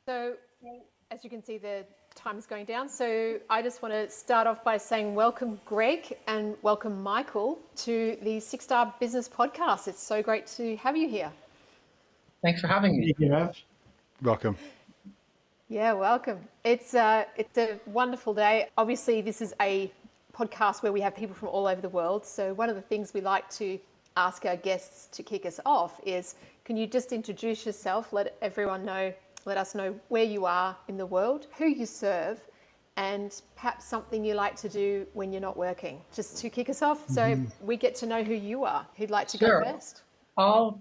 So, as you can see, the time is going down. So I just want to start off by saying welcome, Greg, and welcome, Michael, to the Six Star Business Podcast. It's so great to have you here. Thanks for having me. Welcome. Yeah, welcome. It's a wonderful day. Obviously, this is a podcast where we have people from all over the world. So one of the things we like to ask our guests to kick us off is, can you just introduce yourself, let us know where you are in the world, who you serve, and perhaps something you like to do when you're not working, just to kick us off. So we get to know who you are. Who'd like to go first? I'll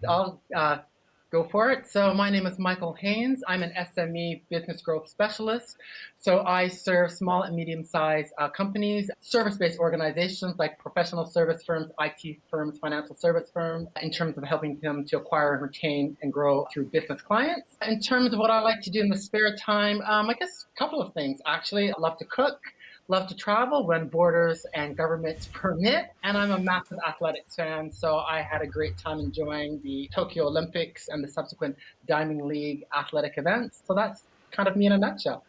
go for it. So my name is Michael Haynes. I'm an SME Business Growth Specialist. So I serve small and medium-sized companies, service-based organizations like professional service firms, IT firms, financial service firms, in terms of helping them to acquire and retain and grow through business clients. In terms of what I like to do in the spare time, I guess a couple of things, actually. I love to cook. Love to travel when borders and governments permit. And I'm a massive athletics fan, so I had a great time enjoying the Tokyo Olympics and the subsequent Diamond League athletic events. So that's kind of me in a nutshell.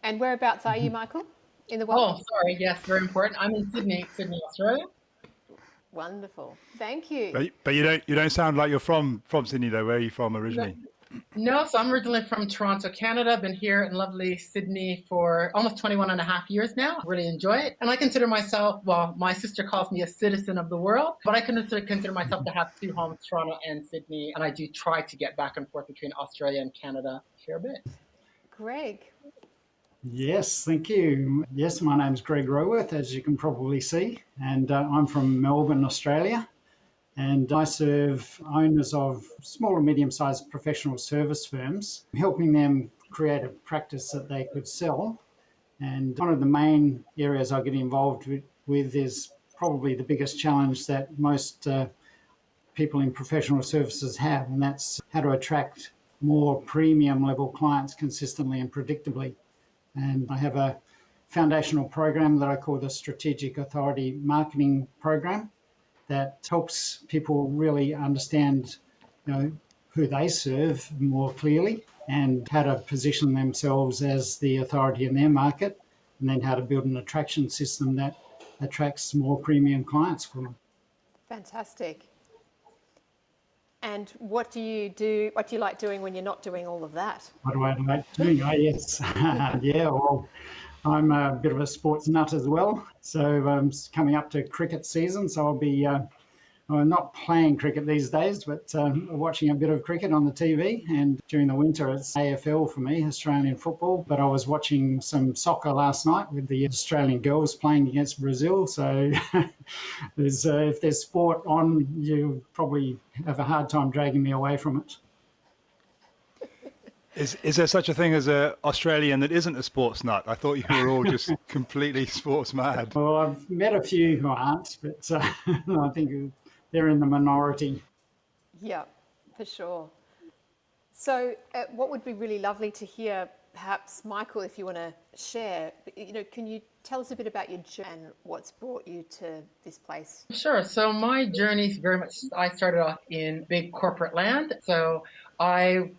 And whereabouts are you, Michael, in the world? Oh, sorry. Yes, very important. I'm in Sydney, Australia. Wonderful. Thank you. But you don't sound like you're from Sydney, though. Where are you from originally? No, so I'm originally from Toronto, Canada. Been here in lovely Sydney for almost 21 and a half years now. Really enjoy it. And I consider myself, well, my sister calls me a citizen of the world, but I consider myself to have two homes, Toronto and Sydney. And I do try to get back and forth between Australia and Canada a fair bit. Greg. Yes, thank you. Yes, my name's Greg Roworth, as you can probably see, and I'm from Melbourne, Australia. And I serve owners of small and medium-sized professional service firms, helping them create a practice that they could sell. And one of the main areas I get involved with is probably the biggest challenge that most people in professional services have, and that's how to attract more premium level clients consistently and predictably. And I have a foundational program that I call the Strategic Authority Marketing Program, that helps people really understand, who they serve more clearly and how to position themselves as the authority in their market, and then how to build an attraction system that attracts more premium clients for them. Fantastic. And what do you do? What do you like doing when you're not doing all of that? What do I like doing? Oh, yes. Yeah, well, I'm a bit of a sports nut as well. So I'm coming up to cricket season. So I'll be not playing cricket these days, but watching a bit of cricket on the TV. And during the winter, it's AFL for me, Australian football. But I was watching some soccer last night with the Australian girls playing against Brazil. So if there's sport on, you probably have a hard time dragging me away from it. Is there such a thing as an Australian that isn't a sports nut? I thought you were all just completely sports mad. Well, I've met a few who aren't, but I think they're in the minority. Yeah, for sure. So what would be really lovely to hear, perhaps, Michael, if you want to share, can you tell us a bit about your journey and what's brought you to this place? Sure. So my journey is very much, I started off in big corporate land. So I've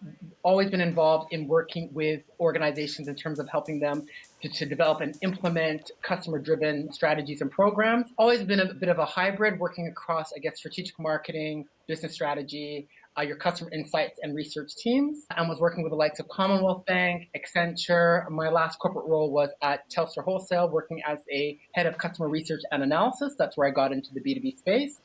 always been involved in working with organizations in terms of helping them to develop and implement customer-driven strategies and programs. Always been a bit of a hybrid, working across, strategic marketing, business strategy, your customer insights and research teams, and was working with the likes of Commonwealth Bank, Accenture. My last corporate role was at Telstra Wholesale, working as a head of customer research and analysis. That's where I got into the B2B space.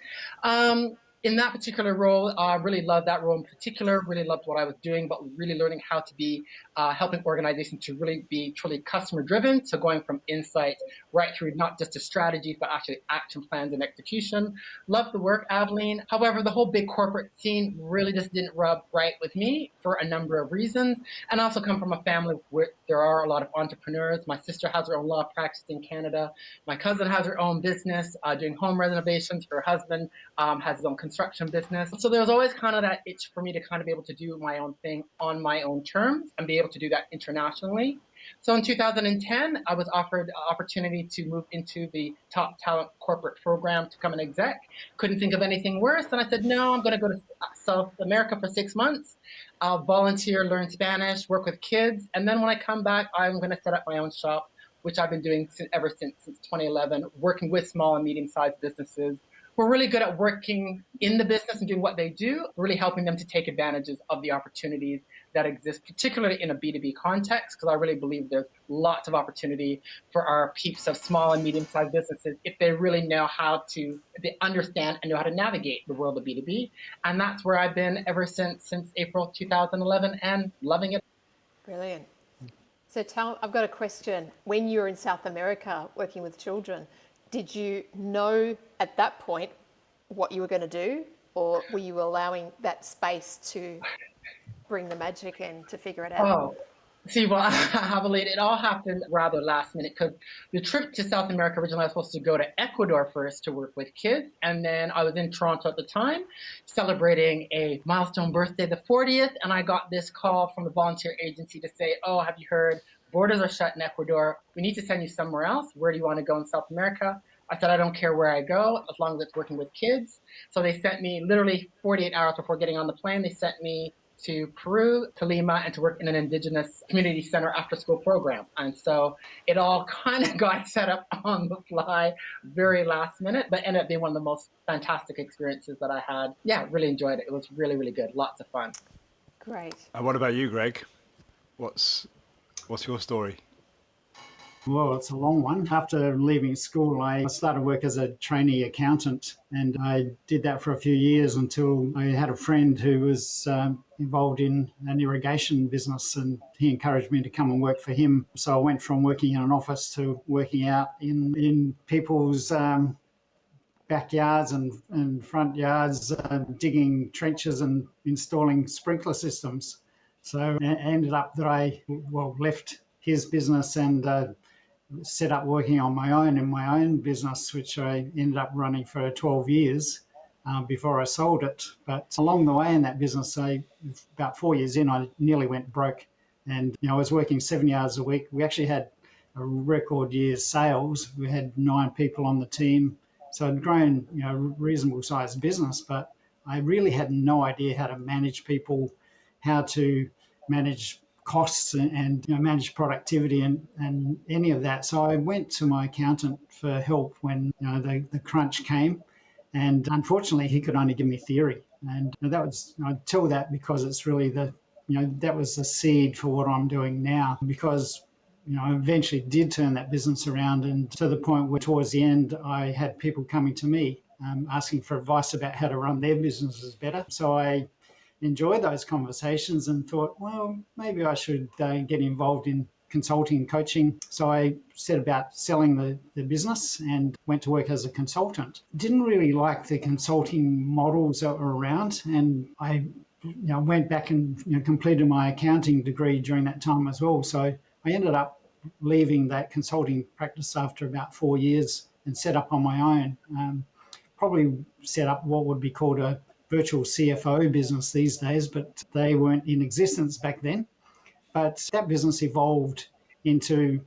In that particular role, I really loved that role in particular, really loved what I was doing, but really learning how to be helping organizations to really be truly customer driven. So going from insight right through not just to strategies, but actually action plans and execution. Loved the work, Adeline. However, the whole big corporate scene really just didn't rub right with me for a number of reasons. And I also come from a family where there are a lot of entrepreneurs. My sister has her own law practice in Canada. My cousin has her own business doing home renovations. Her husband has his own construction business. So there was always kind of that itch for me to kind of be able to do my own thing on my own terms and be able to do that internationally. So in 2010, I was offered an opportunity to move into the top talent corporate program to become an exec. Couldn't think of anything worse. And I said, no, I'm going to go to South America for 6 months. I'll volunteer, learn Spanish, work with kids. And then when I come back, I'm going to set up my own shop, which I've been doing ever since 2011, working with small and medium-sized businesses. We're really good at working in the business and doing what they do, really helping them to take advantages of the opportunities that exist, particularly in a B2B context, because I really believe there's lots of opportunity for our peeps of small and medium-sized businesses if they really know how to, if they understand and know how to navigate the world of B2B. And that's where I've been ever since April 2011 and loving it. Brilliant. So I've got a question. When you were in South America working with children, did you know at that point what you were going to do, or were you allowing that space to bring the magic in to figure it out? Oh, see, well, I believe it all happened rather last minute, because the trip to South America originally I was supposed to go to Ecuador first to work with kids. And then I was in Toronto at the time celebrating a milestone birthday, the 40th. And I got this call from the volunteer agency to say, oh, have you heard? Borders are shut in Ecuador. We need to send you somewhere else. Where do you want to go in South America? I said, I don't care where I go, as long as it's working with kids. So they sent me literally 48 hours before getting on the plane. They sent me to Peru, to Lima, and to work in an indigenous community center after school program. And so it all kind of got set up on the fly, very last minute, but ended up being one of the most fantastic experiences that I had. Yeah, really enjoyed it. It was really, really good. Lots of fun. Great. And what about you, Greg? What's your story? Well, it's a long one. After leaving school, I started work as a trainee accountant, and I did that for a few years until I had a friend who was involved in an irrigation business, and he encouraged me to come and work for him. So I went from working in an office to working out in people's backyards and front yards, digging trenches and installing sprinkler systems. So it ended up that I left his business and set up working on my own in my own business, which I ended up running for 12 years before I sold it. But along the way in that business, about 4 years in, I nearly went broke. And I was working 7 hours a week. We actually had a record year's sales. We had 9 people on the team. So I'd grown, reasonable sized business, but I really had no idea how to manage people, how to manage costs and manage productivity and any of that. So I went to my accountant for help when the crunch came, and unfortunately he could only give me theory, and that was, I tell that because it's really that was the seed for what I'm doing now, because I eventually did turn that business around, and to the point where towards the end I had people coming to me asking for advice about how to run their businesses better. So I enjoyed those conversations and thought, well, maybe I should get involved in consulting and coaching. So I set about selling the business and went to work as a consultant. Didn't really like the consulting models that were around, and I went back and completed my accounting degree during that time as well. So I ended up leaving that consulting practice after about 4 years and set up on my own. Probably set up what would be called a virtual CFO business these days, but they weren't in existence back then. But that business evolved into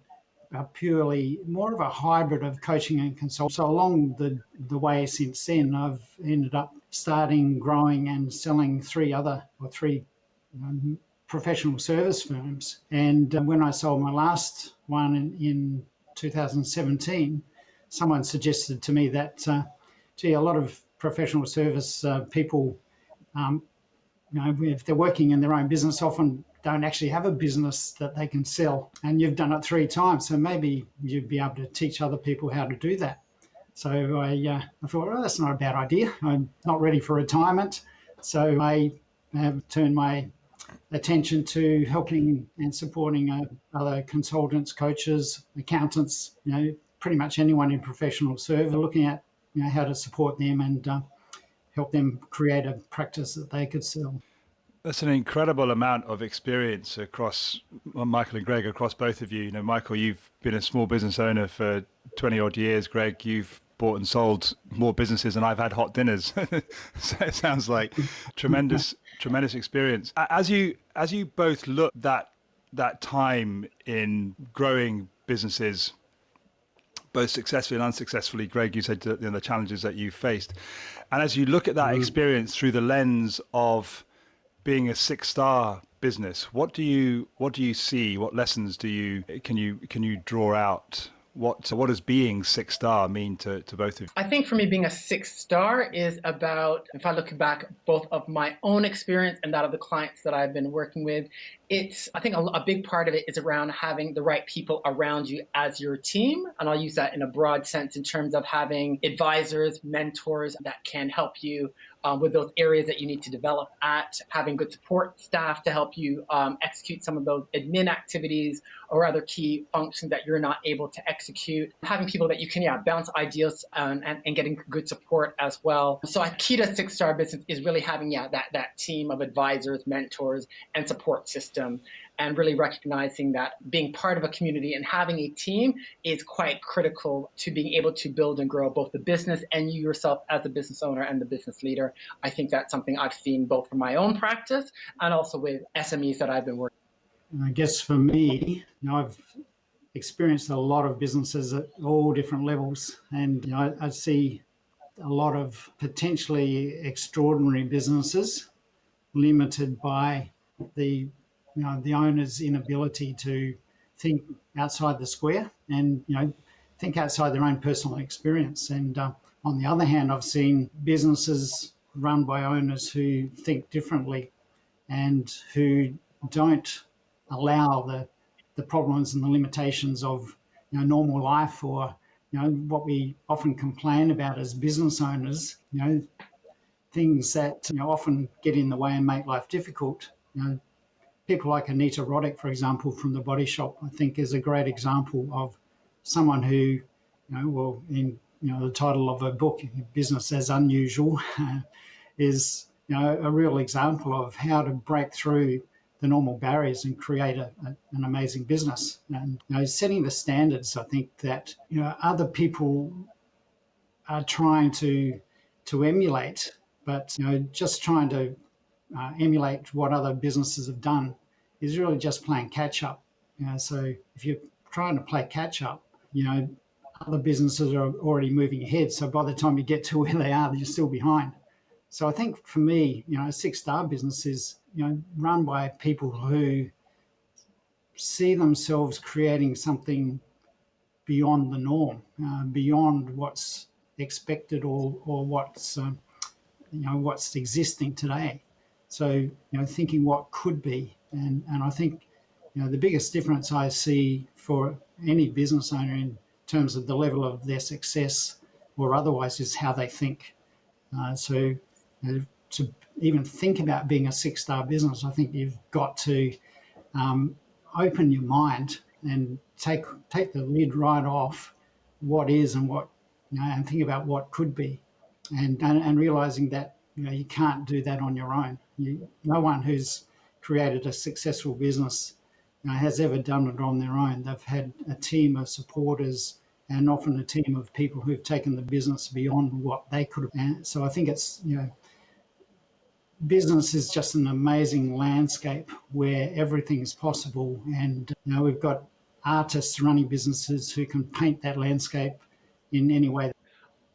a purely more of a hybrid of coaching and consulting. So along the way since then, I've ended up starting, growing and selling three professional service firms. And when I sold my last one in 2017, someone suggested to me that, a lot of professional service people, if they're working in their own business, often don't actually have a business that they can sell. And you've done it 3 times, so maybe you'd be able to teach other people how to do that. So I thought, oh, that's not a bad idea. I'm not ready for retirement. So I have turned my attention to helping and supporting other consultants, coaches, accountants, pretty much anyone in professional service, looking at how to support them and help them create a practice that they could sell. That's an incredible amount of experience across Michael and Greg, across both of you. Michael, you've been a small business owner for 20 odd years. Greg, you've bought and sold more businesses than I've had hot dinners. So it sounds like tremendous experience. As you both look that that time in growing businesses, both successfully and unsuccessfully, Greg, you said the challenges that you faced. And as you look at that experience through the lens of being a 6-star business, what do you see? What lessons can you draw out? What does being 6-star mean to both of you? I think for me, being a 6-star is about, if I look back both of my own experience and that of the clients that I've been working with, I think a big part of it is around having the right people around you as your team. And I'll use that in a broad sense in terms of having advisors, mentors that can help you with those areas that you need to develop at, having good support staff to help you execute some of those admin activities or other key functions that you're not able to execute, having people that you can bounce ideas and getting good support as well. So a key to 6-star business is really having that team of advisors, mentors, and support system, and really recognizing that being part of a community and having a team is quite critical to being able to build and grow both the business and you yourself as a business owner and the business leader. I think that's something I've seen both from my own practice and also with SMEs that I've been working with. I guess for me, I've experienced a lot of businesses at all different levels, and I see a lot of potentially extraordinary businesses limited by the owner's inability to think outside the square and think outside their own personal experience. And on the other hand, I've seen businesses run by owners who think differently and who don't allow the problems and the limitations of normal life, or what we often complain about as business owners, things that often get in the way and make life difficult. People like Anita Roddick, for example, from The Body Shop, I think is a great example of someone who, in the title of her book, Business as Unusual, is a real example of how to break through the normal barriers and create an amazing business. And setting the standards, I think that other people are trying to emulate, but just trying to emulate what other businesses have done is really just playing catch up. So if you're trying to play catch up, other businesses are already moving ahead. So by the time you get to where they are, you're still behind. So I think for me, a 6-star business is run by people who see themselves creating something beyond the norm, beyond what's expected or what's what's existing today. So thinking what could be, and I think the biggest difference I see for any business owner in terms of the level of their success or otherwise is how they think. So to even think about being a 6-star business, I think you've got to open your mind and take the lid right off what is and what and think about what could be, and realizing that you can't do that on your own. No one who's created a successful business has ever done it on their own. They've had a team of supporters and often a team of people who've taken the business beyond what they could have. And so I think it's business is just an amazing landscape where everything is possible, and we've got artists running businesses who can paint that landscape in any way.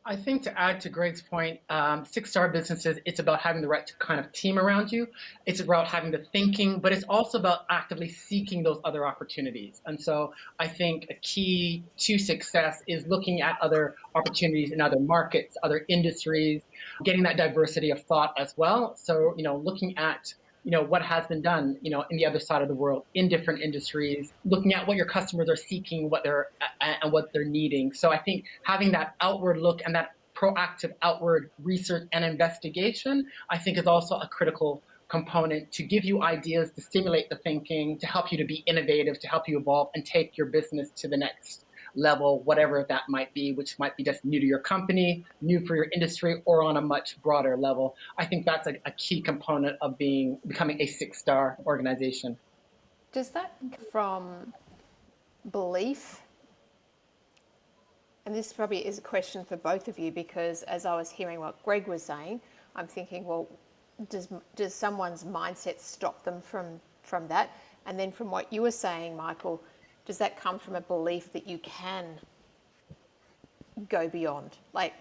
I think to add to Greg's point, 6-star businesses, it's about having the right kind of team around you. It's about having the thinking, but it's also about actively seeking those other opportunities. And so I think a key to success is looking at other opportunities in other markets, other industries, getting that diversity of thought as well. So, looking at what has been done, in the other side of the world, in different industries, looking at what your customers are seeking, what they're needing. So I think having that outward look and that proactive outward research and investigation, I think is also a critical component to give you ideas, to stimulate the thinking, to help you to be innovative, to help you evolve and take your business to the next level, whatever that might be, which might be just new to your company, new for your industry, or on a much broader level. I think that's a key component of becoming a 6-star organization. Does that come from belief? And this probably is a question for both of you, because as I was hearing what Greg was saying, I'm thinking, well, does someone's mindset stop them from that? And then from what you were saying, Michael, does that come from a belief that you can go beyond? Like,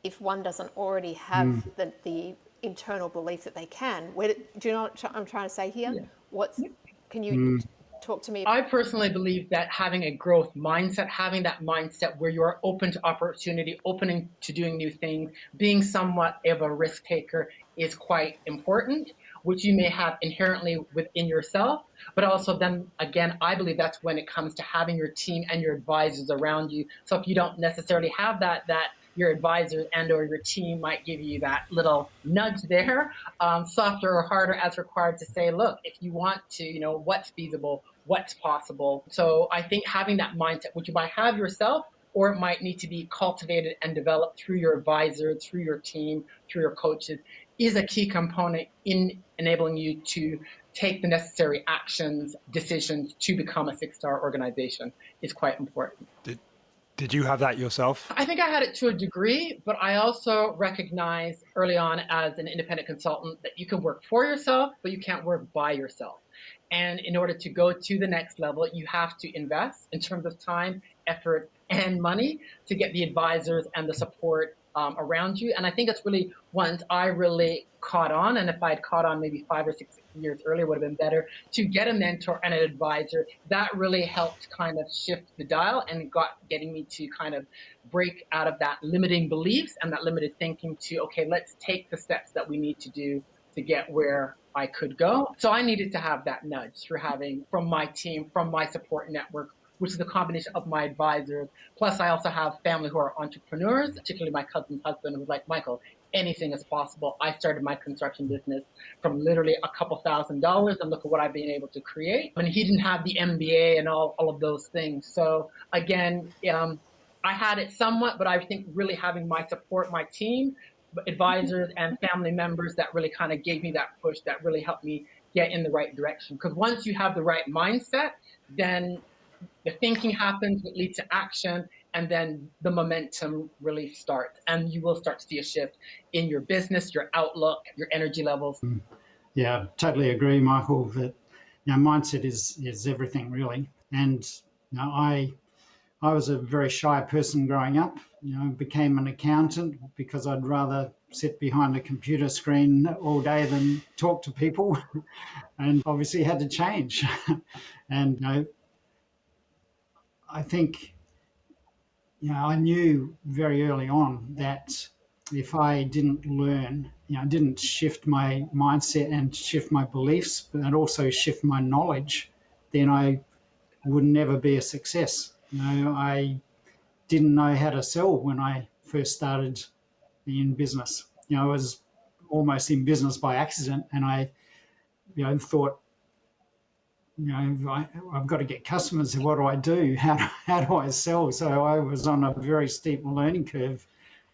if one doesn't already have the internal belief that they can, do you know what I'm trying to say here? Yeah. Can you talk to me? I personally believe that having a growth mindset, having that mindset where you're open to opportunity, open to doing new things, being somewhat of a risk taker is quite important, which you may have inherently within yourself. But also then again, I believe that's when it comes to having your team and your advisors around you. So if you don't necessarily have that your advisors and or your team might give you that little nudge there, softer or harder as required to say, look, if you want to, what's feasible, what's possible. So I think having that mindset, which you might have yourself, or it might need to be cultivated and developed through your advisor, through your team, through your coaches, is a key component in enabling you to take the necessary actions, decisions to become a 6-star organization is quite important. Did you have that yourself? I think I had it to a degree, but I also recognized early on as an independent consultant that you can work for yourself, but you can't work by yourself. And in order to go to the next level, you have to invest in terms of time, effort, and money to get the advisors and the support around you. And I think it's really once I really caught on, and if I'd caught on maybe 5 or 6 years earlier, would have been better to get a mentor and an advisor. That really helped kind of shift the dial and getting me to kind of break out of that limiting beliefs and that limited thinking to, okay, let's take the steps that we need to do to get where I could go. So I needed to have that nudge through having from my team, from my support network, which is a combination of my advisors. Plus, I also have family who are entrepreneurs, particularly my cousin's husband, who was like, Michael, anything is possible. I started my construction business from literally a couple $1,000s, and look at what I've been able to create. And he didn't have the MBA and all of those things. So again, I had it somewhat, but I think really having my support, my team, advisors and family members that really kind of gave me that push, that really helped me get in the right direction. Because once you have the right mindset, then the thinking happens, it leads to action, and then the momentum really starts. And you will start to see a shift in your business, your outlook, your energy levels. Yeah, totally agree, Michael, that mindset is everything really. And I was a very shy person growing up, became an accountant because I'd rather sit behind a computer screen all day than talk to people, and obviously had to change. And I think, I knew very early on that if I didn't learn, didn't shift my mindset and shift my beliefs, but also shift my knowledge, then I would never be a success. I didn't know how to sell when I first started in business. I was almost in business by accident, and I, thought, I've got to get customers. What do I do? How do I sell? So I was on a very steep learning curve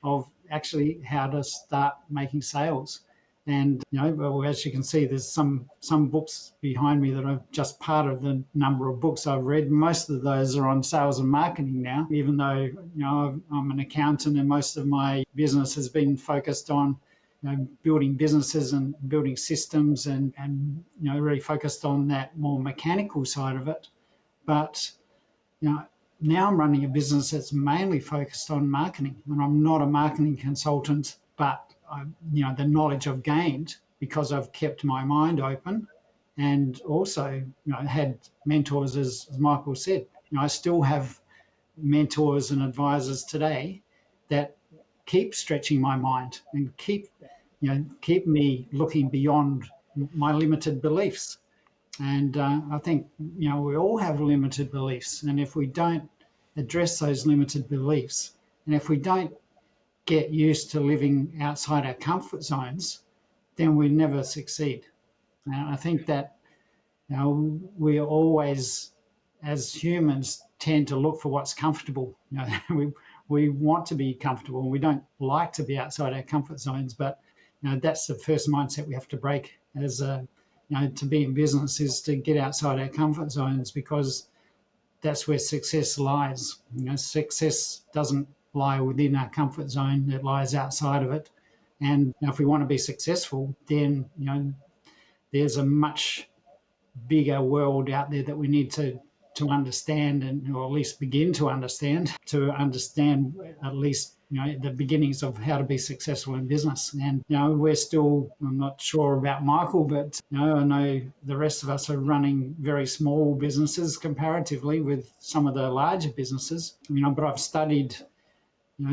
of actually how to start making sales. And well, as you can see, there's some books behind me that are just part of the number of books I've read. Most of those are on sales and marketing now, even though I'm an accountant and most of my business has been focused on building businesses and building systems and really focused on that more mechanical side of it. But now I'm running a business that's mainly focused on marketing, and I'm not a marketing consultant, but the knowledge I've gained because I've kept my mind open, and also had mentors, as Michael said. I still have mentors and advisors today that keep stretching my mind and keep me looking beyond my limited beliefs. And I think we all have limited beliefs, and if we don't address those limited beliefs, and if we don't get used to living outside our comfort zones, then we never succeed. And I think that we always, as humans, tend to look for what's comfortable. We want to be comfortable, and we don't like to be outside our comfort zones. But that's the first mindset we have to break as to be in business, is to get outside our comfort zones, because that's where success lies. Success doesn't lie within our comfort zone; it lies outside of it. And if we want to be successful, then there's a much bigger world out there that we need to understand, and or at least begin to understand at least the beginnings of how to be successful in business. And we're still, I'm not sure about Michael, but I know the rest of us are running very small businesses comparatively with some of the larger businesses. But I've studied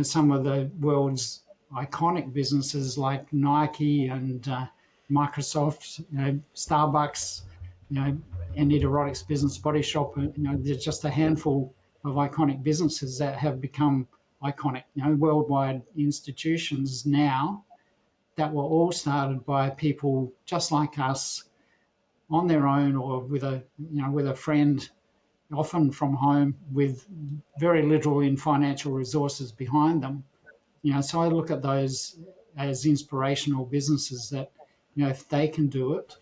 some of the world's iconic businesses like Nike and Microsoft, Starbucks, Anita Roddick's Business Body Shop. There's just a handful of iconic businesses that have become iconic, worldwide institutions now that were all started by people just like us on their own, or with a friend, often from home, with very little in financial resources behind them. So I look at those as inspirational businesses that, if they can do it,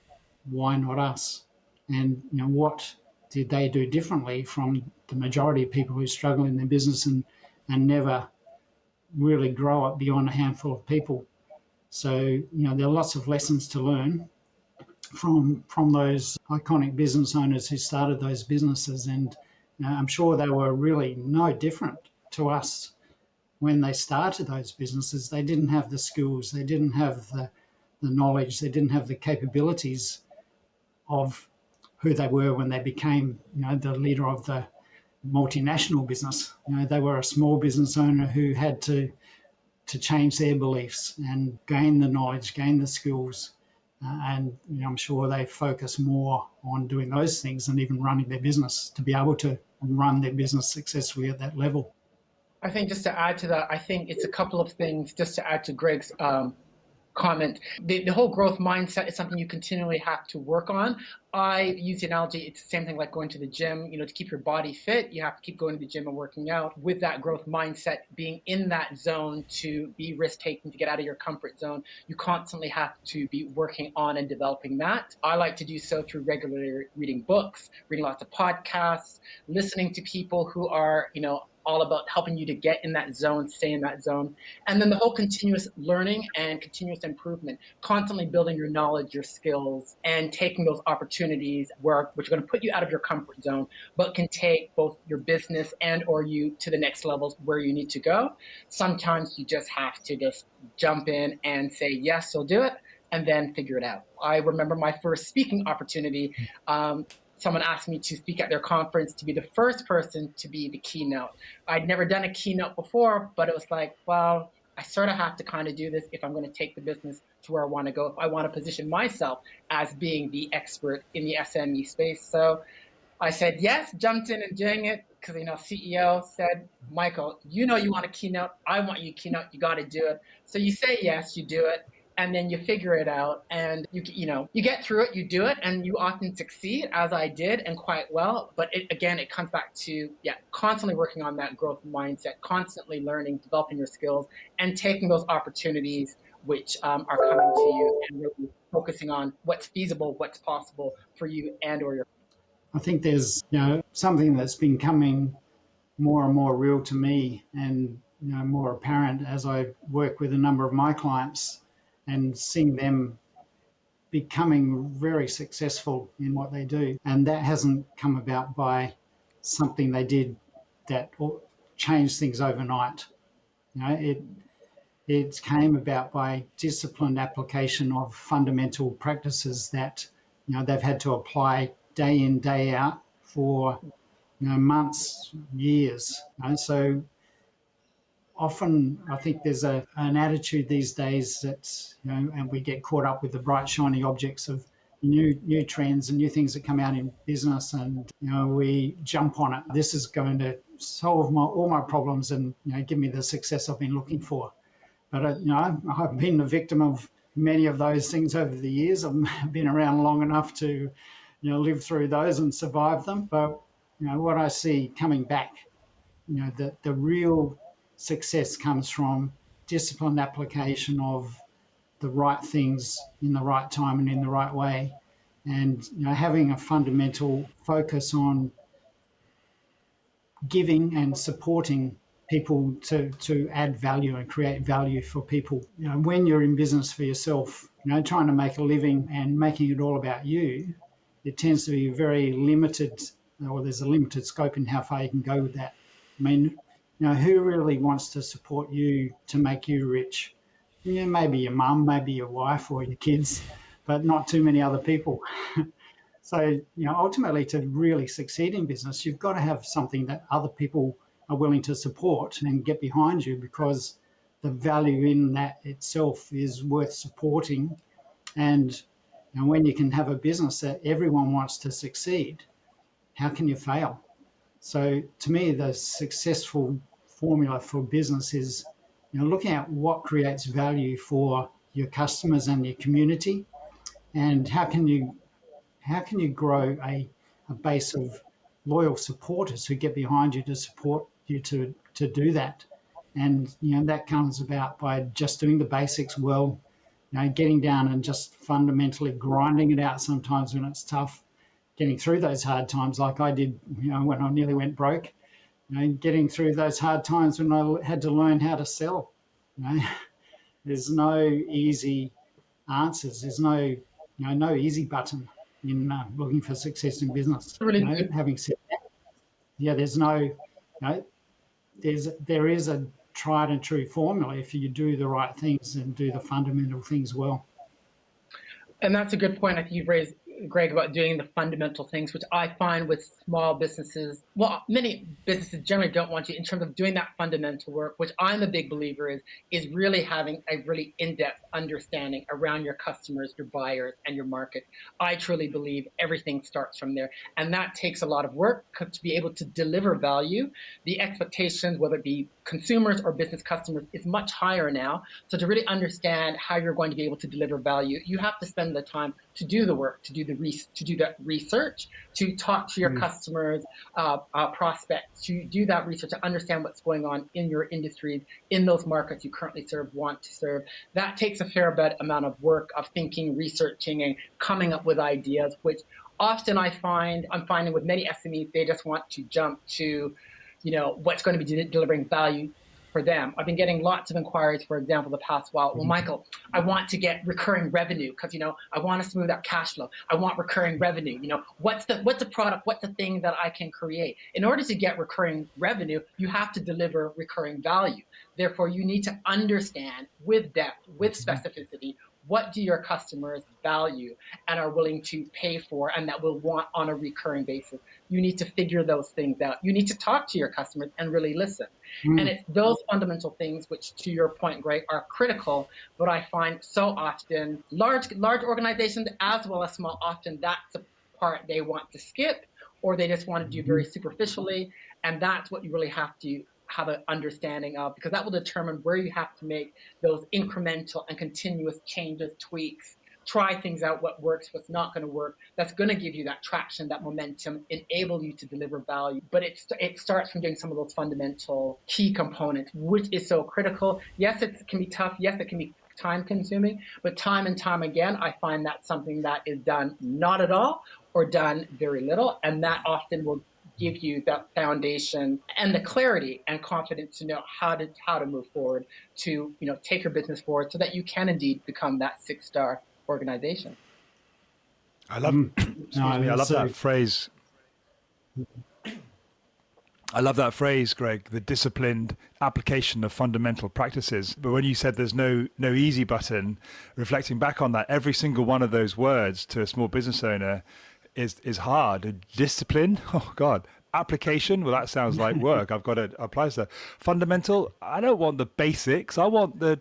why not us? And, what did they do differently from the majority of people who struggle in their business and never really grow up beyond a handful of people? So, there are lots of lessons to learn from those iconic business owners who started those businesses. And I'm sure they were really no different to us when they started those businesses. They didn't have the skills, they didn't have the knowledge, they didn't have the capabilities of who they were when they became, the leader of the multinational business. They were a small business owner who had to change their beliefs and gain the knowledge, gain the skills. And I'm sure they focus more on doing those things than even running their business to be able to run their business successfully at that level. I think just to add to that, I think it's a couple of things just to add to Greg's comment. The whole growth mindset is something you continually have to work on. I use the analogy, it's the same thing like going to the gym. To keep your body fit, you have to keep going to the gym and working out. With that growth mindset, being in that zone to be risk-taking, to get out of your comfort zone, you constantly have to be working on and developing that. I like to do so through regularly reading books, reading lots of podcasts, listening to people who are, all about helping you to get in that zone, stay in that zone. And then the whole continuous learning and continuous improvement, constantly building your knowledge, your skills, and taking those opportunities which are going to put you out of your comfort zone, but can take both your business and or you to the next levels where you need to go. Sometimes you just have to just jump in and say, yes, I'll do it, and then figure it out. I remember my first speaking opportunity. Someone asked me to speak at their conference, to be the first person to be the keynote. I'd never done a keynote before, but it was like, well, I sort of have to kind of do this if I'm going to take the business to where I want to go, if I want to position myself as being the expert in the SME space. So I said yes, jumped in and doing it because, CEO said, Michael, you want a keynote. I want you a keynote. You got to do it. So you say yes, you do it. And then you figure it out, and you get through it, you do it, and you often succeed, as I did, and quite well. But it comes back to constantly working on that growth mindset, constantly learning, developing your skills, and taking those opportunities which are coming to you, and really focusing on what's feasible, what's possible for you and or your. I think there's something that's been coming more and more real to me, and more apparent as I work with a number of my clients, and seeing them becoming very successful in what they do. And that hasn't come about by something they did that changed things overnight. It came about by disciplined application of fundamental practices that they've had to apply day in, day out for months, years. So often I think there's an attitude these days that's, and we get caught up with the bright, shiny objects of new trends and new things that come out in business, and, we jump on it. This is going to solve all my problems and, give me the success I've been looking for. But, I've been a victim of many of those things over the years. I've been around long enough to, live through those and survive them. But, what I see coming back, the real success comes from disciplined application of the right things in the right time and in the right way, and having a fundamental focus on giving and supporting people to add value and create value for people. When you're in business for yourself, trying to make a living and making it all about you, it tends to be very limited, or there's a limited scope in how far you can go with that. I mean, who really wants to support you to make you rich? Maybe your mum, maybe your wife or your kids, but not too many other people. So, ultimately to really succeed in business, you've got to have something that other people are willing to support and get behind you, because the value in that itself is worth supporting. And when you can have a business that everyone wants to succeed, how can you fail? So to me, the successful formula for business is, looking at what creates value for your customers and your community, and how can you grow a base of loyal supporters who get behind you to support you to do that. And that comes about by just doing the basics well, getting down and just fundamentally grinding it out sometimes when it's tough, getting through those hard times like I did, when I nearly went broke, getting through those hard times when I had to learn how to sell. There's no easy answers. There's no easy button in looking for success in business. Really good. Having said that, there's no, there is a tried and true formula if you do the right things and do the fundamental things well. And that's a good point I think you've raised, Greg, about doing the fundamental things, which I find with small businesses, well, many businesses generally don't want you in terms of doing that fundamental work, which I'm a big believer is really having a really in-depth understanding around your customers, your buyers, and your market. I truly believe everything starts from there. And that takes a lot of work to be able to deliver value. The expectations, whether it be consumers or business customers, is much higher now. So to really understand how you're going to be able to deliver value, you have to spend the time to do the work, to do that research, to talk to your customers, prospects, to do that research, to understand what's going on in your industries, in those markets you currently want to serve. That takes a fair bit amount of work of thinking, researching, and coming up with ideas, which often I'm finding with many SMEs, they just want to jump to, what's going to be delivering value for them. I've been getting lots of inquiries, for example, the past while. Well, Michael, I want to get recurring revenue because, I want to smooth out cash flow. I want recurring revenue. What's the product? What's the thing that I can create? In order to get recurring revenue, you have to deliver recurring value. Therefore, you need to understand with depth, with specificity, what do your customers value and are willing to pay for and that will want on a recurring basis? You need to figure those things out. You need to talk to your customers and really listen. And it's those fundamental things which, to your point, Greg, are critical, but I find so often large organizations as well as small, often that's the part they want to skip or they just want to do very superficially. And that's what you really have to have an understanding of, because that will determine where you have to make those incremental and continuous changes, tweaks, try things out, what works, what's not going to work. That's going to give you that traction, that momentum, enable you to deliver value. But it starts from doing some of those fundamental key components, which is so critical. Yes, it can be tough. Yes, it can be time consuming, but time and time again, I find that something that is done not at all or done very little. And that often will give you that foundation and the clarity and confidence to know how to move forward, to take your business forward so that you can indeed become that 6-star organization. I love I love that phrase. I love that phrase, Greg, the disciplined application of fundamental practices. But when you said there's no easy button, reflecting back on that, every single one of those words to a small business owner is hard. Discipline, oh God. Application, well, that sounds like work. I've got to apply stuff. Fundamental, I don't want the basics. I want the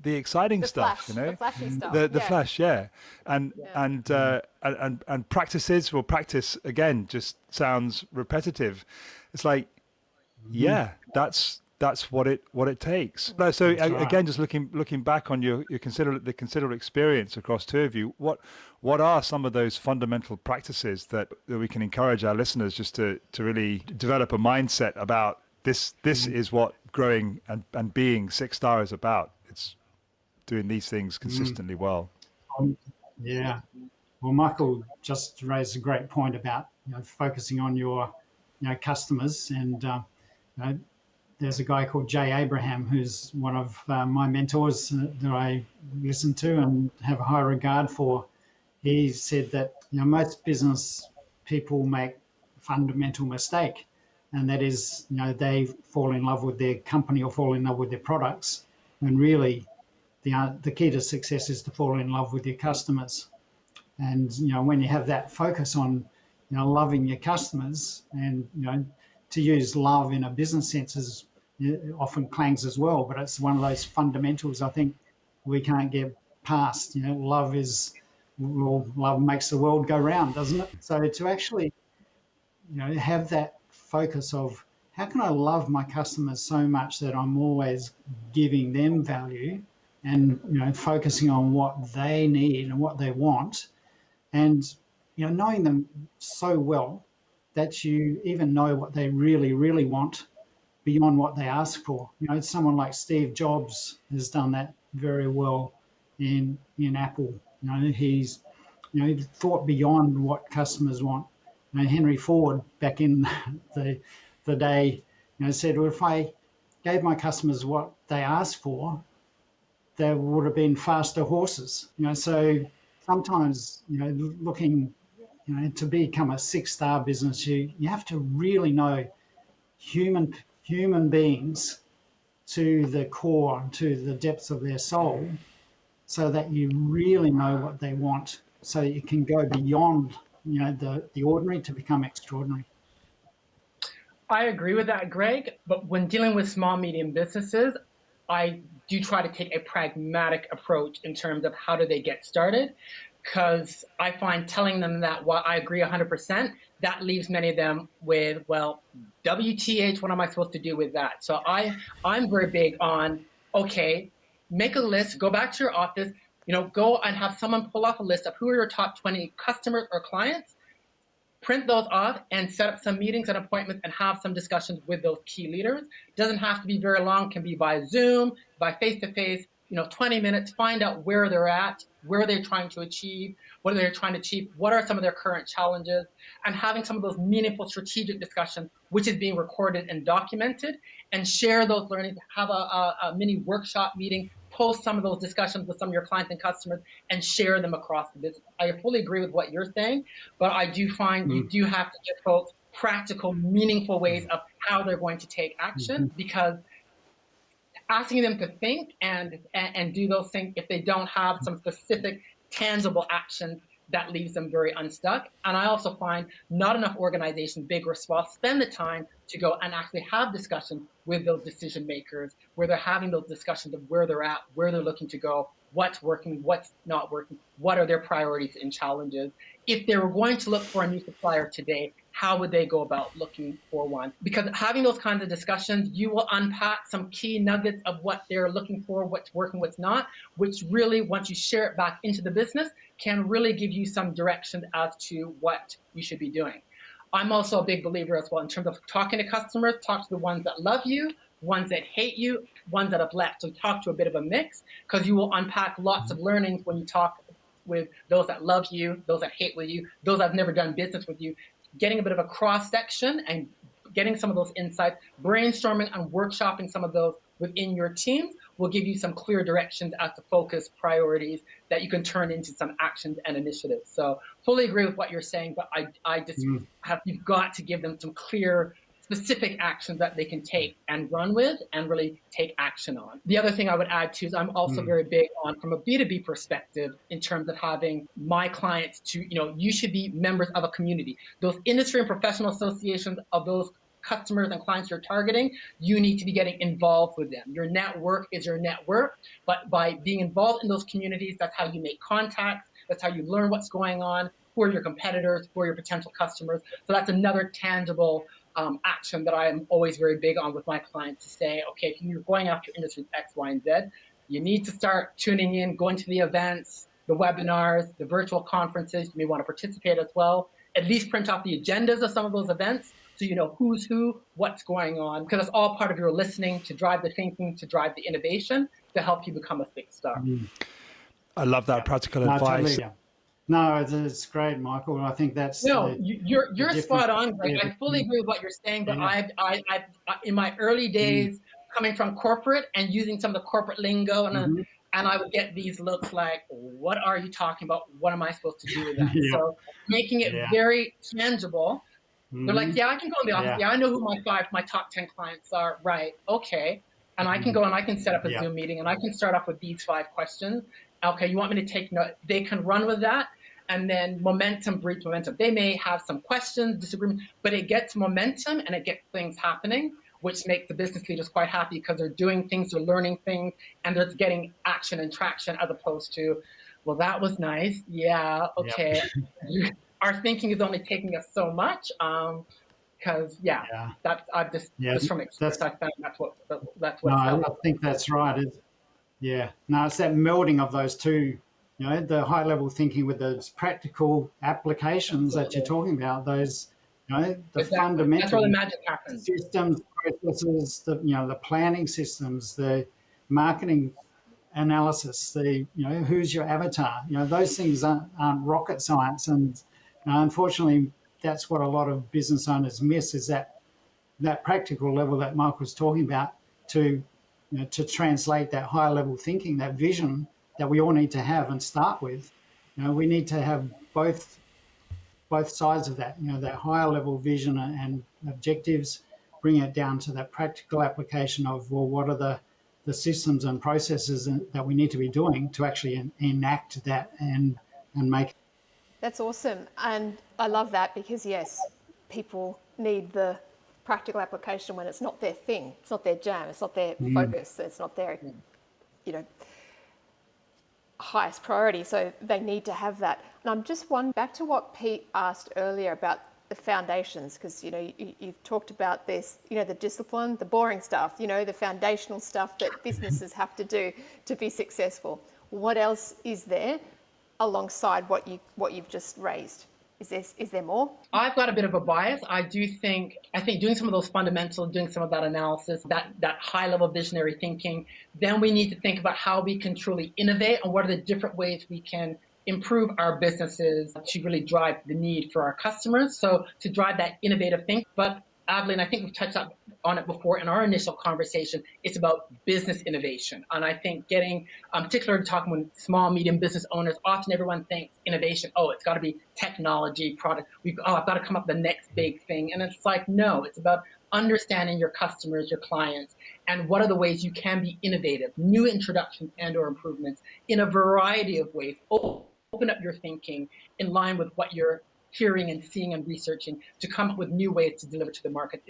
exciting stuff, the flashy stuff. The flash, yeah. And practices, well, practice again just sounds repetitive. It's like, yeah, that's what it takes. So again, just looking back on your considerable experience across two of you, what are some of those fundamental practices that we can encourage our listeners just to really develop a mindset about this is what growing and being 6-star is about. It's doing these things consistently well. Yeah. Well, Michael just raised a great point about focusing on your customers, and there's a guy called Jay Abraham who's one of my mentors that I listen to and have a high regard for. He said that most business people make a fundamental mistake, and that is, they fall in love with their company or fall in love with their products, when really the key to success is to fall in love with your customers. And when you have that focus on loving your customers, and to use love in a business sense is often clangs as well, but it's one of those fundamentals I think we can't get past. Love is, well, love makes the world go round, doesn't it? So to actually have that focus of how can I love my customers so much that I'm always giving them value, and focusing on what they need and what they want, and knowing them so well that you even know what they really, really want beyond what they ask for. Someone like Steve Jobs has done that very well in Apple. He's he thought beyond what customers want. Henry Ford back in the day, said, well, if I gave my customers what they asked for, there would have been faster horses. So sometimes, looking, to become a 6-star business, you have to really know human beings to the core, to the depths of their soul, so that you really know what they want, so that you can go beyond, the ordinary to become extraordinary. I agree with that, Greg. But when dealing with small, medium businesses, I do try to take a pragmatic approach in terms of how do they get started, because I find telling them that, while I agree 100%, that leaves many of them with, well, WTH, what am I supposed to do with that? So I'm very big on, okay, make a list, go back to your office, go and have someone pull off a list of who are your top 20 customers or clients, print those off and set up some meetings and appointments and have some discussions with those key leaders. It doesn't have to be very long, can be by Zoom, by face-to-face, 20 minutes, find out where they're at, where they're trying to achieve, what are they trying to achieve, what are some of their current challenges, and having some of those meaningful strategic discussions, which is being recorded and documented, and share those learnings, have a mini workshop meeting, post some of those discussions with some of your clients and customers, and share them across the business. I fully agree with what you're saying, but I do find you do have to give folks practical, meaningful ways of how they're going to take action, because asking them to think and do those things, if they don't have some specific tangible actions, that leaves them very unstuck. And I also find not enough organizations, big or small, spend the time to go and actually have discussions with those decision makers, where they're having those discussions of where they're at, where they're looking to go, what's working, what's not working, what are their priorities and challenges. If they were going to look for a new supplier today, how would they go about looking for one? Because having those kinds of discussions, you will unpack some key nuggets of what they're looking for, what's working, what's not, which really, once you share it back into the business, can really give you some direction as to what you should be doing. I'm also a big believer as well in terms of talking to customers, talk to the ones that love you, ones that hate you, ones that have left. So talk to a bit of a mix, because you will unpack lots of learnings when you talk with those that love you, those that hate with you, those that have never done business with you, getting a bit of a cross section and getting some of those insights, brainstorming and workshopping some of those within your team will give you some clear directions as to focus priorities that you can turn into some actions and initiatives. So fully agree with what you're saying, but I just you've got to give them some clear, specific actions that they can take and run with and really take action on. The other thing I would add too is I'm also very big on, from a B2B perspective, in terms of having my clients to, you should be members of a community. Those industry and professional associations of those customers and clients you're targeting, you need to be getting involved with them. Your network is your network, but by being involved in those communities, that's how you make contacts, that's how you learn what's going on, who are your competitors, who are your potential customers. So that's another tangible action that I am always very big on with my clients, to say, okay, if you're going after industries X, Y, and Z, you need to start tuning in, going to the events, the webinars, the virtual conferences. You may want to participate as well. At least print off the agendas of some of those events, so you know who's who, what's going on, because it's all part of your listening to drive the thinking, to drive the innovation, to help you become a big star. I love that practical advice. Totally, no, it's great, Michael. I think that's you're spot on, Greg. I fully agree with what you're saying, but I in my early days, coming from corporate and using some of the corporate lingo, and And I would get these looks like, what are you talking about? What am I supposed to do with that? Yeah. So making it Yeah. very tangible. They're like, Mhm. yeah, I can go in the office. Yeah. Yeah, I know who my top 10 clients are. Right. Okay. And I can go and I can set up a Yeah. Zoom meeting and I can start off with these 5 questions. Okay, you want me to take note? They can run with that. And then momentum breeds momentum. They may have some questions, disagreements, but it gets momentum and it gets things happening, which makes the business leaders quite happy because they're doing things, they're learning things, and they're getting action and traction as opposed to, well, that was nice. Yeah, Yeah. okay. Our thinking is only taking us so much. Because Yeah. that's I've Yeah. just from experience, That's I found that's no, what's I helped. think that's right. Yeah. No, it's that melding of those two, the high level thinking with those practical applications that you're Absolutely. talking about, those, the Exactly. That's where the fundamental magic happens. systems, processes, the planning systems, the marketing analysis, who's your avatar, those things aren't rocket science. And unfortunately, that's what a lot of business owners miss is that practical level that Mark was talking about to to translate that higher level thinking, that vision that we all need to have and start with. We need to have both sides of that. That higher level vision and objectives, bring it down to that practical application of, well, what are the systems and processes that we need to be doing to actually enact that and make. That's awesome. And I love that because, yes, people need the practical application when it's not their thing, it's not their jam, it's not their focus, it's not their, you know, highest priority. So they need to have that. And I'm just one back to what Pete asked earlier about the foundations, because, you've talked about this, the discipline, the boring stuff, the foundational stuff that businesses have to do to be successful. What else is there alongside what you've just raised? Is there more? I've got a bit of a bias. I think doing some of those fundamentals, doing some of that analysis, that high level visionary thinking, then we need to think about how we can truly innovate and what are the different ways we can improve our businesses to really drive the need for our customers. So to drive that innovative thing. But Aveline, I think we've touched on it before in our initial conversation. It's about business innovation. And I think getting, particularly talking with small, medium business owners, often everyone thinks innovation, it's got to be technology, product. I've got to come up with the next big thing. And it's like, no, it's about understanding your customers, your clients, and what are the ways you can be innovative, new introductions and or improvements in a variety of ways. Open up your thinking in line with what you're hearing and seeing and researching to come up with new ways to deliver to the market.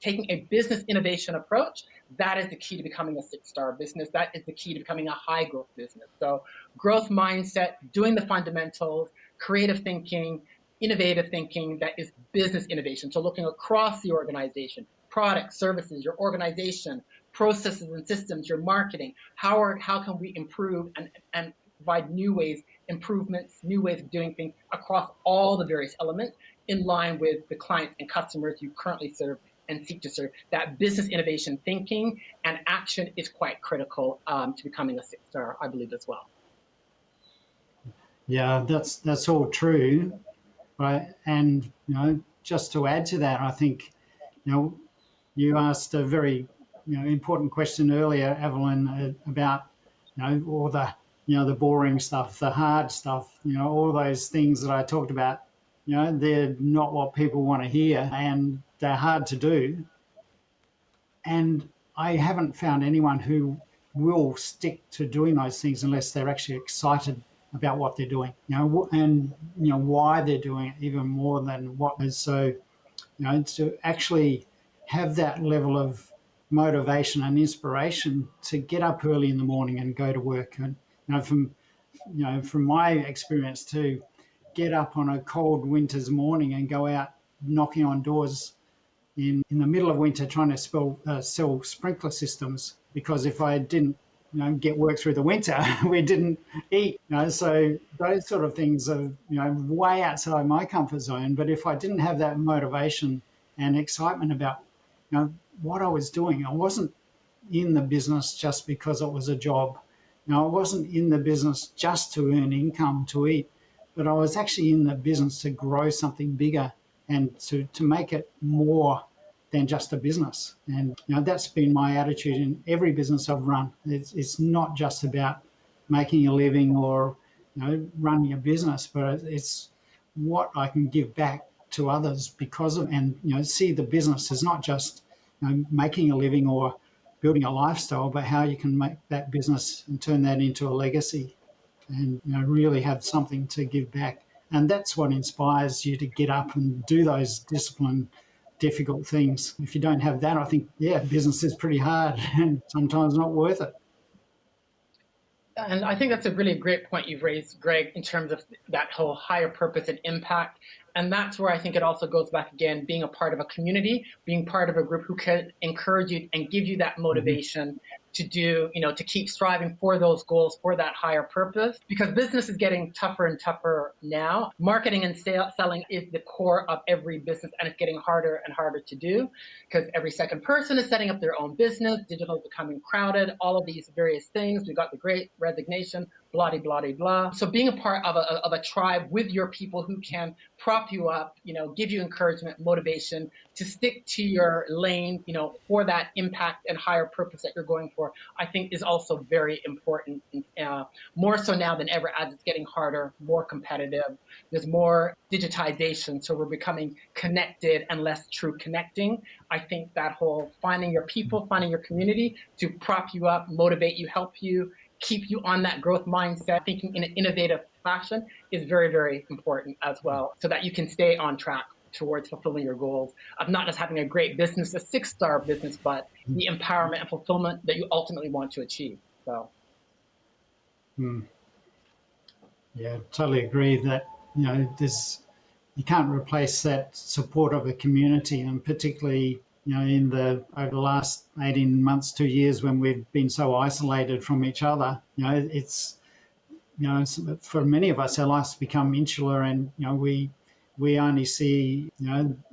Taking a business innovation approach, that is the key to becoming a 6-star business. That is the key to becoming a high growth business. So growth mindset, doing the fundamentals, creative thinking, innovative thinking, that is business innovation. So looking across the organization, products, services, your organization, processes and systems, your marketing, how can we improve and provide new ways, improvements, new ways of doing things across all the various elements in line with the clients and customers you currently serve and seek to serve. That business innovation thinking and action is quite critical to becoming a 6-star, I believe, as well. Yeah, that's all true, right? And just to add to that, I think you asked a very important question earlier, Evelyn, about all the boring stuff, the hard stuff, all those things that I talked about. They're not what people want to hear, and they're hard to do. And I haven't found anyone who will stick to doing those things unless they're actually excited about what they're doing, and why they're doing it even more than what is. So, to actually have that level of motivation and inspiration to get up early in the morning and go to work. And from my experience, to get up on a cold winter's morning and go out knocking on doors in the middle of winter trying to sell sprinkler systems, because if I didn't get work through the winter, we didn't eat. So those sort of things are way outside my comfort zone. But if I didn't have that motivation and excitement about what I was doing, I wasn't in the business just because it was a job. I wasn't in the business just to earn income to eat, but I was actually in the business to grow something bigger and to make it more than just a business. And that's been my attitude in every business I've run. It's not just about making a living or running a business, but it's what I can give back to others because of, and see the business as not just making a living or building a lifestyle, but how you can make that business and turn that into a legacy and really have something to give back. And that's what inspires you to get up and do those disciplined, difficult things. If you don't have that, I think, business is pretty hard and sometimes not worth it. And I think that's a really great point you've raised, Greg, in terms of that whole higher purpose and impact. And that's where I think it also goes back again, being a part of a community, being part of a group who can encourage you and give you that motivation to do, to keep striving for those goals, for that higher purpose, because business is getting tougher and tougher now. Marketing and selling is the core of every business, and it's getting harder and harder to do because every second person is setting up their own business. Digital is becoming crowded, all of these various things. We've got the great resignation, blah, blah, blah, blah. So being a part of a tribe with your people who can prop you up, give you encouragement, motivation to stick to your lane, for that impact and higher purpose that you're going for, I think is also very important, more so now than ever as it's getting harder, more competitive. There's more digitization, so we're becoming connected and less true connecting. I think that whole finding your people, finding your community to prop you up, motivate you, help you, keep you on that growth mindset, thinking in an innovative fashion is very, very important as well, so that you can stay on track towards fulfilling your goals of not just having a great business, a 6-star business, but the empowerment and fulfillment that you ultimately want to achieve. So. Yeah, totally agree that, you can't replace that support of a community, and particularly, over the last 18 months, 2 years when we've been so isolated from each other, it's, for many of us, our lives become insular, and, we only see,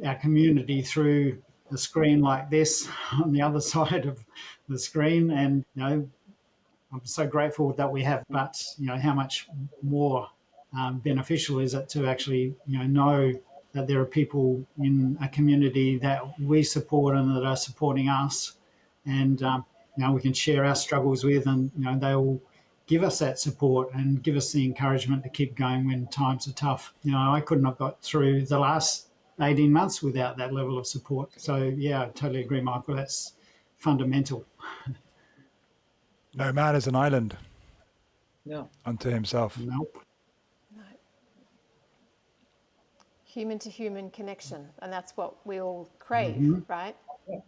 our community through a screen like this on the other side of the screen. And, I'm so grateful that we have, but, how much more beneficial is it to actually, know that there are people in a community that we support and that are supporting us, and we can share our struggles with, and they will give us that support and give us the encouragement to keep going when times are tough. I couldn't have got through the last 18 months without that level of support. So yeah, I totally agree, Michael. That's fundamental. No man is an island. No. Unto himself. Nope. No. Human to human connection, and that's what we all crave, right? Yeah.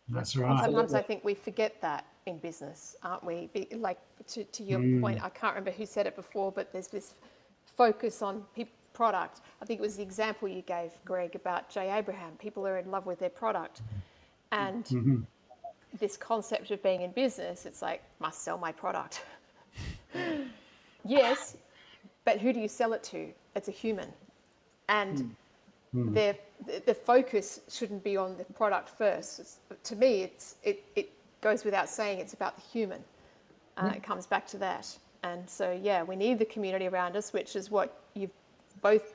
That's right. And sometimes I think we forget that in business, aren't we? Like to your point, I can't remember who said it before, but there's this focus on product. I think it was the example you gave, Greg, about J. Abraham. People are in love with their product, and this concept of being in business, it's like, must sell my product. Yes, but who do you sell it to? It's a human, and the focus shouldn't be on the product first. To me, it goes without saying, it's about the human. It comes back to that. And so, yeah, we need the community around us, which is what we've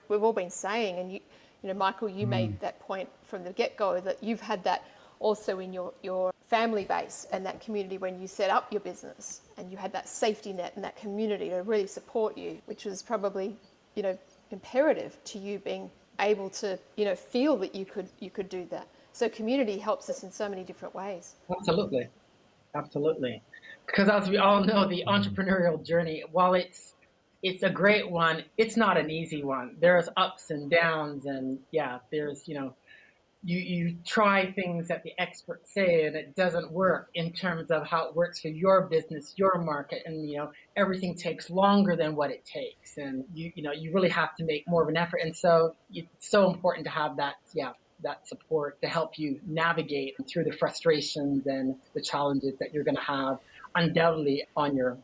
all been saying. And you Michael, you made that point from the get-go, that you've had that also in your family base and that community when you set up your business, and you had that safety net and that community to really support you, which was probably, imperative to you being able to, feel that you could do that. So community helps us in so many different ways. Absolutely. Because as we all know, the entrepreneurial journey, while it's a great one, it's not an easy one. There's ups and downs, and there's, you try things that the experts say and it doesn't work in terms of how it works for your business, your market, and everything takes longer than what it takes, and you really have to make more of an effort. And so it's so important to have that support to help you navigate through the frustrations and the challenges that you're going to have undoubtedly on your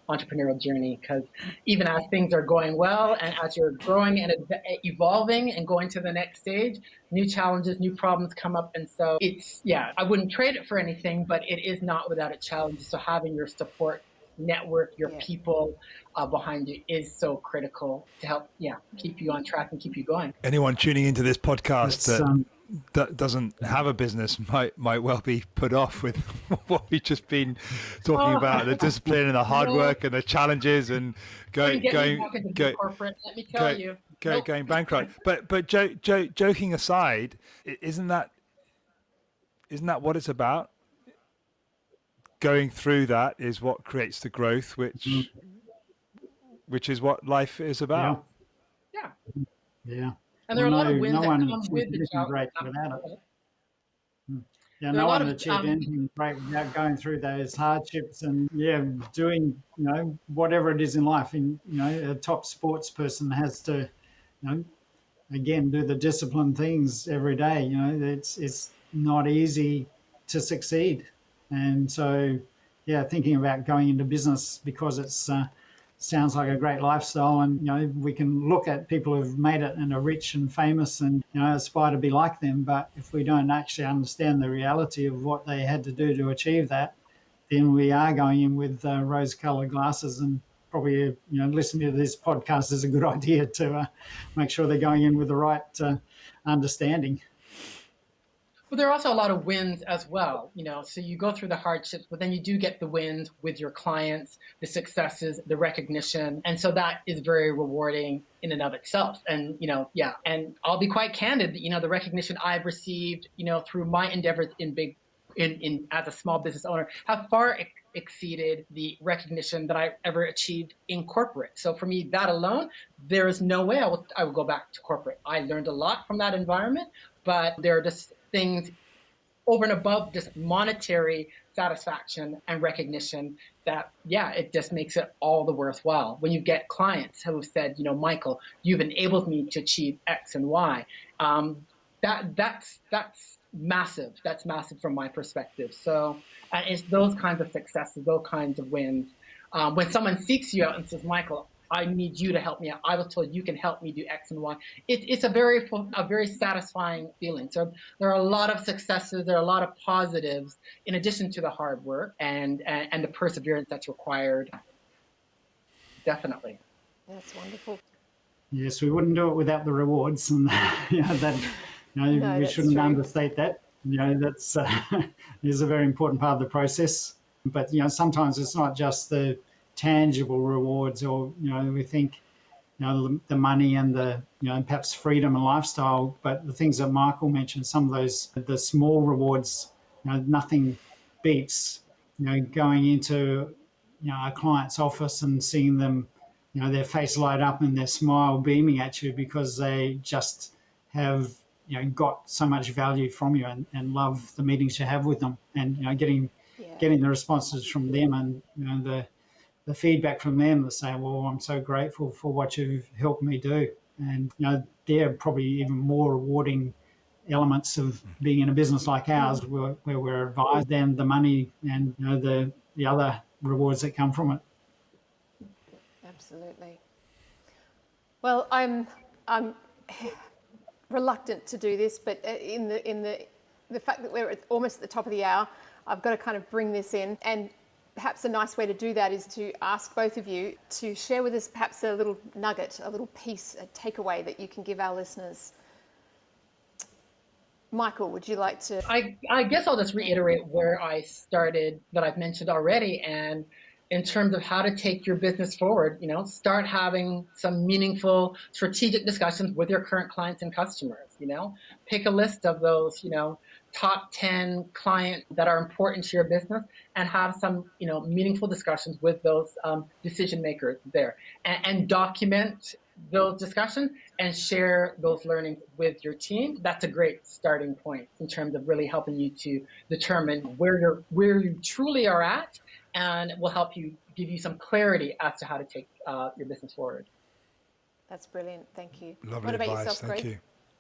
entrepreneurial journey, because even as things are going well and as you're growing and evolving and going to the next stage, new challenges, new problems come up. And so I wouldn't trade it for anything, but it is not without its challenges. So having your support network, your people behind you is so critical to help keep you on track and keep you going. Anyone tuning into this podcast that doesn't have a business might well be put off with what we've just been talking about, the discipline and the hard No, work and the challenges and couldn't get me going back into go, big corporate. Let me tell go, you. Nope. going bankrupt. But joking aside, isn't that what it's about? Going through that is what creates the growth, which is what life is Yeah, about. Yeah. yeah. And there Well, are a lot of no wins that one come achieves with the anything job. great without it. Yeah, There are a no lot one of achieved anything great without going through those hardships and doing whatever it is in life. And a top sports person has to again do the disciplined things every day. It's not easy to succeed, and so thinking about going into business because it's sounds like a great lifestyle, and we can look at people who've made it and are rich and famous and aspire to be like them. But if we don't actually understand the reality of what they had to do to achieve that, then we are going in with rose-colored glasses, and probably listening to this podcast is a good idea to make sure they're going in with the right understanding. But there are also a lot of wins as well, so you go through the hardships, but then you do get the wins with your clients, the successes, the recognition. And so that is very rewarding in and of itself. And, and I'll be quite candid, the recognition I've received, through my endeavors in as a small business owner have far exceeded the recognition that I ever achieved in corporate. So for me, that alone, there is no way I will go back to corporate. I learned a lot from that environment, but there are just things over and above just monetary satisfaction and recognition that, it just makes it all the worthwhile. When you get clients who have said, Michael, you've enabled me to achieve X and Y, that's massive. That's massive from my perspective. So it's those kinds of successes, those kinds of wins. When someone seeks you out and says, Michael, I need you to help me out. I was told you can help me do X and Y. It's a very satisfying feeling. So there are a lot of successes. There are a lot of positives in addition to the hard work and the perseverance that's required. Definitely. That's wonderful. Yes, we wouldn't do it without the rewards, and that we that's shouldn't true. understate that. That's is a very important part of the process. But sometimes it's not just the tangible rewards, or we think the money and the perhaps freedom and lifestyle, but the things that Michael mentioned, some of those the small rewards, nothing beats going into a client's office and seeing them, their face light up and their smile beaming at you because they just have got so much value from you, and love the meetings you have with them, and getting the responses from them, and the feedback from them that say, well, I'm so grateful for what you've helped me do. And they're probably even more rewarding elements of being in a business like ours, where we're advised, than the money and the other rewards that come from it. Absolutely. Well, I'm reluctant to do this, but in the fact that we're almost at the top of the hour, I've got to kind of bring this in. And perhaps a nice way to do that is to ask both of you to share with us perhaps a little nugget, a little piece, a takeaway that you can give our listeners. Michael, would you like to? I guess I'll just reiterate where I started that I've mentioned already. And in terms of how to take your business forward, start having some meaningful strategic discussions with your current clients and customers. Pick a list of those, top 10 clients that are important to your business, and have some, meaningful discussions with those decision makers there, and document those discussions and share those learnings with your team. That's a great starting point in terms of really helping you to determine where you truly are at, and will help you give you some clarity as to how to take your business forward. That's brilliant. Thank you. Lovely what about advice. yourself, Thank Greg?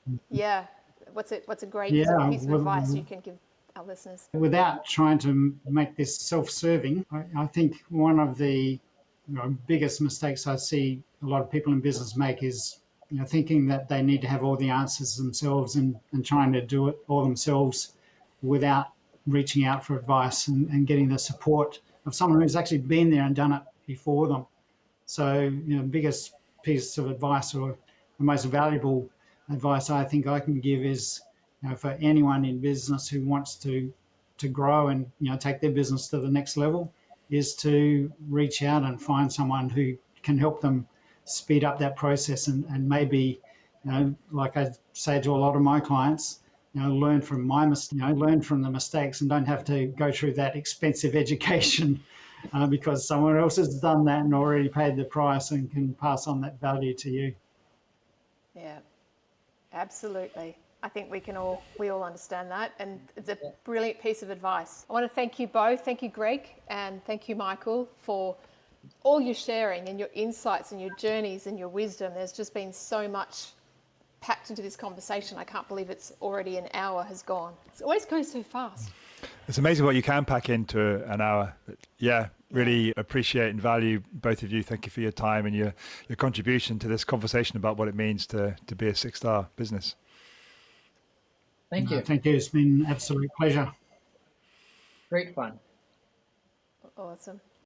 you. Yeah. What's a great piece of advice you can give our listeners? Without trying to make this self-serving, I think one of the biggest mistakes I see a lot of people in business make is thinking that they need to have all the answers themselves, and trying to do it all themselves without reaching out for advice and getting the support of someone who's actually been there and done it before them. So, biggest piece of advice, or the most valuable advice I think I can give, is for anyone in business who wants to grow and take their business to the next level, is to reach out and find someone who can help them speed up that process and maybe, like I say to a lot of my clients, learn from learn from the mistakes and don't have to go through that expensive education because someone else has done that and already paid the price and can pass on that value to you. Yeah, absolutely. I think we all understand that, and it's a brilliant piece of advice. I want to thank you both. Thank you, Greg, and thank you, Michael, for all your sharing and your insights and your journeys and your wisdom. There's just been so much packed into this conversation. I can't believe it's already an hour has gone. It always goes so fast. It's amazing what you can pack into an hour. Yeah, really appreciate and value both of you. Thank you for your time and your contribution to this conversation about what it means to be a 6-star business. Thank you. Thank you. It's been an absolute pleasure. Great fun. Awesome.